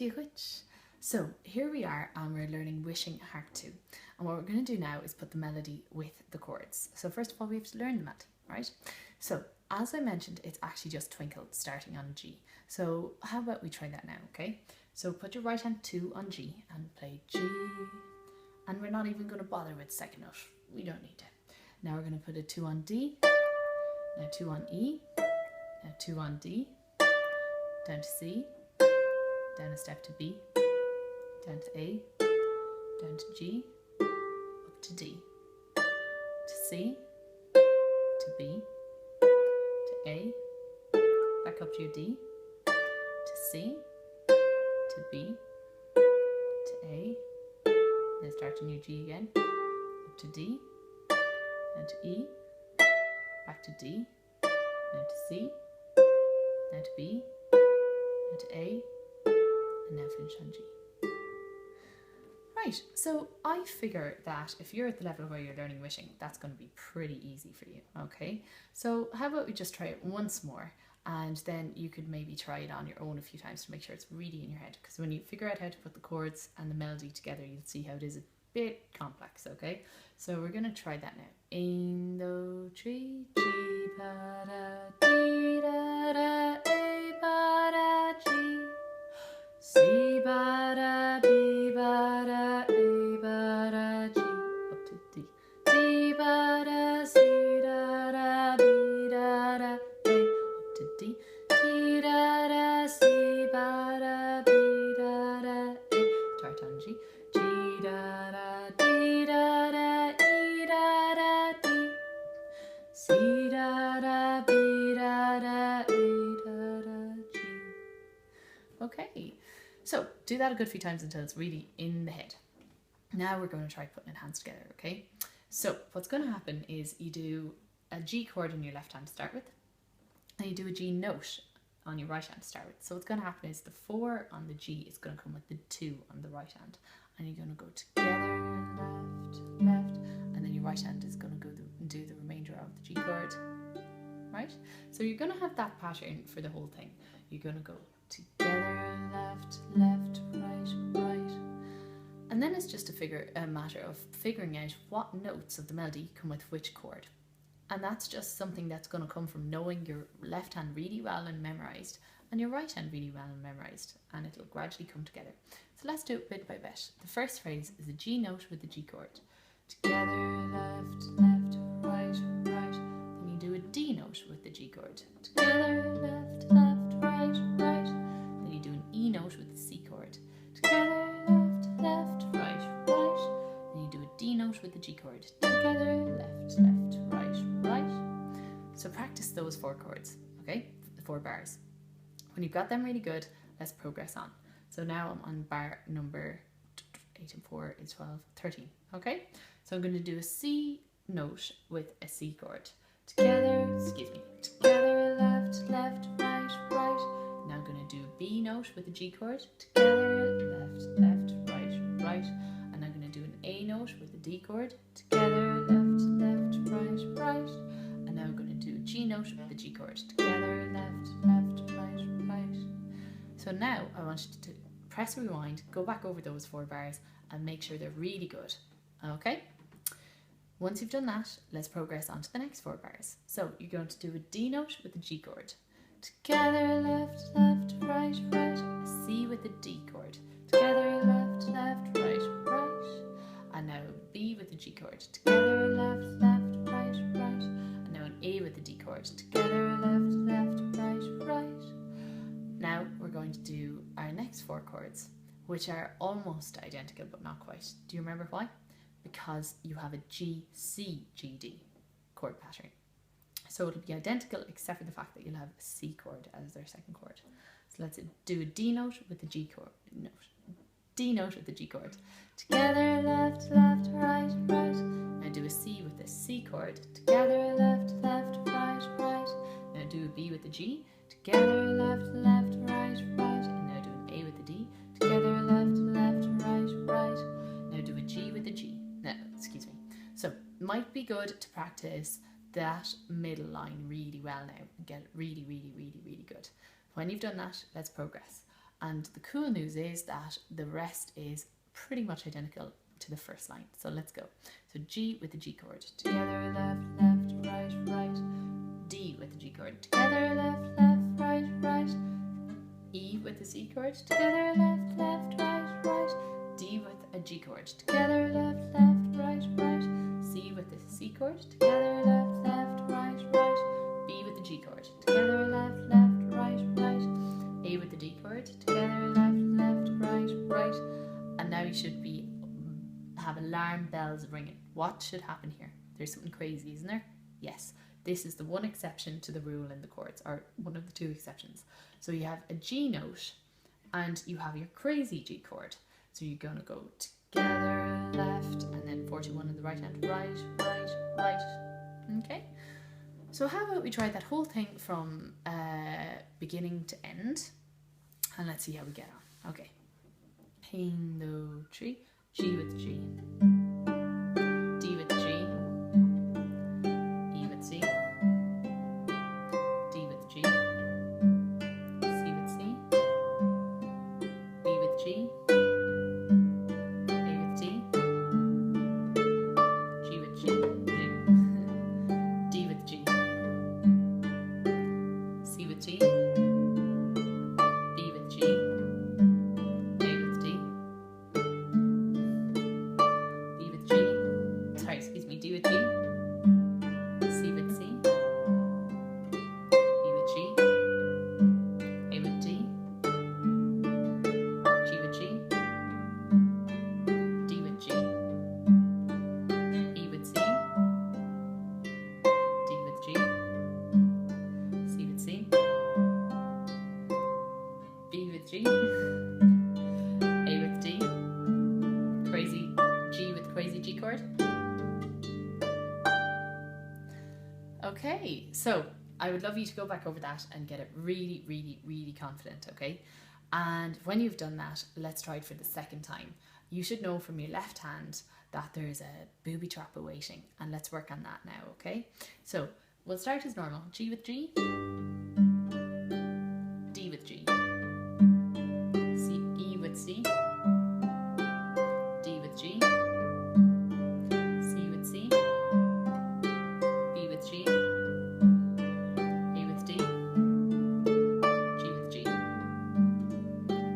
dear witch. So here we are and we're learning Wishing Harp 2. And what we're going to do now is put the melody with the chords. So first of all we have to learn the melody, right? So as I mentioned, it's actually just Twinkle starting on G. So how about we try that now, okay? So put your right hand 2 on G and play G. And we're not even going to bother with the second note. We don't need to. Now we're going to put a 2 on D, now 2 on E, now 2 on D, down to C, down a step to B, down to A, down to G, up to D, to C, to B, to A, back up to your D, to C, to B, to A, then start a new G again, up to D, down to E, back to D, down to C, down to B, down to A, and now finish on G. Right, so I figure that if you're at the level where you're learning wishing, that's going to be pretty easy for you, okay? So how about we just try it once more, and then you could maybe try it on your own a few times to make sure it's really in your head, because when you figure out how to put the chords and the melody together, you'll see how it is a bit complex, okay? So we're going to try that now. In the tree, G, ba, da, dee, da, da, A, ba, da, G, C, ba, da, B, ba, da, A, ba, da, G, up to D, D, ba, da, C, da, da, B, da, da, A, up to D, D, da, da, C, ba, da, B, da, da, A, start on G, G, da, da, D, da, da, E, da, da, D, C, da, da, B, da, da, A, da, da, G. Okay, so do that a good few times until it's really in the head. Now we're going to try putting hands together, okay? So what's going to happen is you do a G chord on your left hand to start with, and you do a G note on your right hand to start with. So what's going to happen is the 4 on the G is going to come with the 2 on the right hand, and you're going to go together, left, left, and then your right hand is going to go do the remainder of the G chord, right? So you're going to have that pattern for the whole thing. You're going to go together, left, left, right, right, and then it's just a matter of figuring out what notes of the melody come with which chord. And that's just something that's going to come from knowing your left hand really well and memorized and your right hand really well and memorized, and it'll gradually come together. So let's do it bit by bit. The first phrase is a G note with the G chord. Together, left, left, right, right. Then you do a D note with the G chord. Together, left, left, right, right. Then you do an E note with the C chord. Together, left, left, right, right. Then you do a D note with the G chord. Together, left, left, right, right. So practice those 4 chords, okay? The 4 bars. When you've got them really good, let's progress on. So now I'm on bar number 8 and 4 is 12, 13, okay? So I'm going to do a C note with a C chord. Together, together, left, left, right, right. Now I'm going to do a B note with a G chord. Together, left, left, right, right. And I'm going to do an A note with a D chord. Together, left, left, right, right. And now I'm going to do a G note with the G chord. Together, left, left, right, right. So now I want you to press rewind, go back over those 4 bars and make sure they're really good, okay? Once you've done that, let's progress on to the next 4 bars. So you're going to do a D note with the G chord. Together, left, left, right, right. A C with the D chord. Together, left, left, right, right. And now a B with the G chord. Together, left, left, right, right. And now an A with the D chord. Together, left, left, right, right. Now we're going to do our next 4 chords, which are almost identical but not quite. Do you remember why? Because you have a G, C, G, D chord pattern. So it'll be identical except for the fact that you'll have a C chord as their second chord. So let's do a D note with the G chord. D note with the G chord. Together, left, left, right, right. Now do a C with the C chord. Together, left, left, right, right. Now do a B with the G. Together, left, left, right, right. And now do an A with the D. Together, left, left, right, right. Now do a G with the G. No, excuse me. So it might be good to practice that middle line really well now and get it really, really, really, really good. When you've done that, let's progress. And the cool news is that the rest is pretty much identical to the first line. So let's go. So G with the G chord, together, left, left, right, right. D with the G chord, together, left, left, right, right. E with the C chord, together, left, left, right, right. D with a G chord, together, left, left, right, right. C with the C chord, together, left, left, right, right. B with the G chord, together, left, left, right, right. A with the D chord, together, left, left, right, right. And now you should have alarm bells ringing. What should happen here? There's something crazy, isn't there? Yes. This is the one exception to the rule in the chords, or one of the two exceptions. So you have a G note and you have your crazy G chord. So you're going to go together, left, and then 41 on the right hand, right, right, right. Okay? So how about we try that whole thing from beginning to end, and let's see how we get on. Okay. Pain, no, tree, G with G. D with G. E with C. D with G. C with C. B with G. A with D. G with G. D with G. C with T. B with G. A with D. B with G. Sorry, excuse me. D with G. C with C. B with G. A with D. G with G. D with G. E with C. D with G. C with C. B with G. A with D. Crazy G with crazy G chord. Okay, so I would love you to go back over that and get it really, really, really confident, okay? And when you've done that, let's try it for the second time. You should know from your left hand that there's a booby trap awaiting, and let's work on that now, okay? So we'll start as normal. G with G, D with G, C, E with C, D with G, C with C, B with G, A with D, G with G,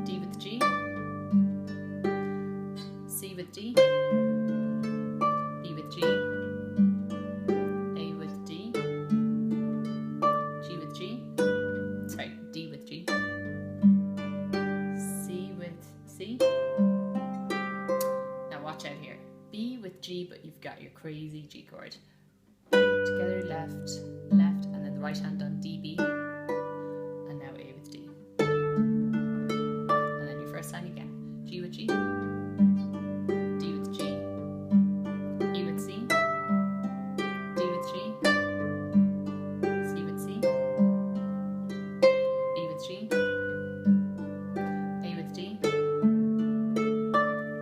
D with G, C with D, B with G, A with D, G with G, sorry, D with G, C with C. Now watch out here. B with G, but you've got your crazy G chord. Together, left, left, and then the right hand on D, B, and now A with D. And then your first line again. G with G, D with G, E with C, D with G, C with C, B with G, A with D,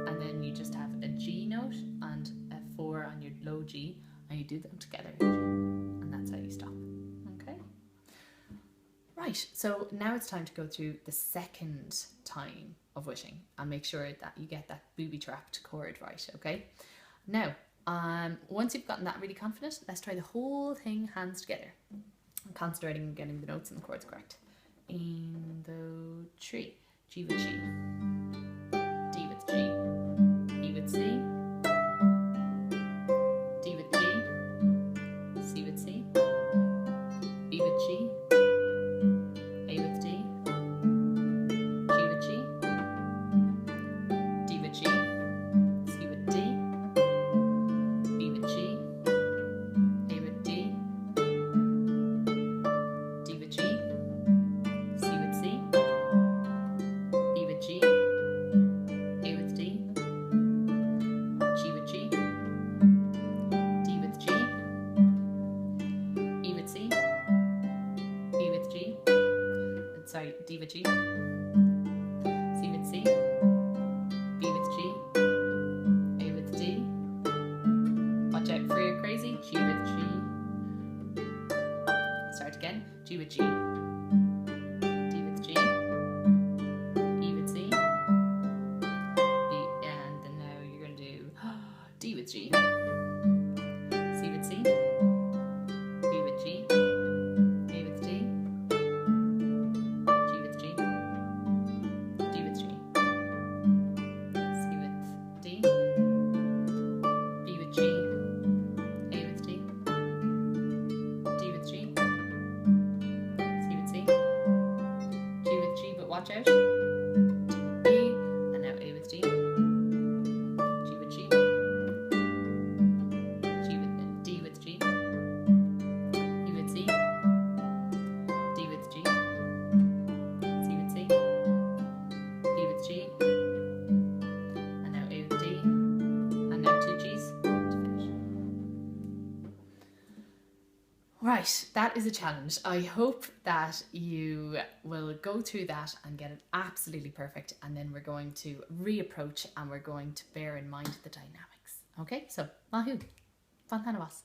and then you just have a G note and a 4 on your low G, and you do them together, and that's how you stop. Okay? Right, so now it's time to go through the second time of wishing and make sure that you get that booby trapped chord right, okay? Now, once you've gotten that really confident, let's try the whole thing hands together. I'm concentrating on getting the notes and the chords correct. In the tree, G with G, D with G, E with C, D with G, C with C, B with G, A with D, G with G, D with G, C with D, B with G, A with D, D with G, C with C, B with G, Right, that is a challenge. I hope that you will go through that and get it absolutely perfect, and then we're going to reapproach and we're going to bear in mind the dynamics. Okay, so mahu, fan tanavas.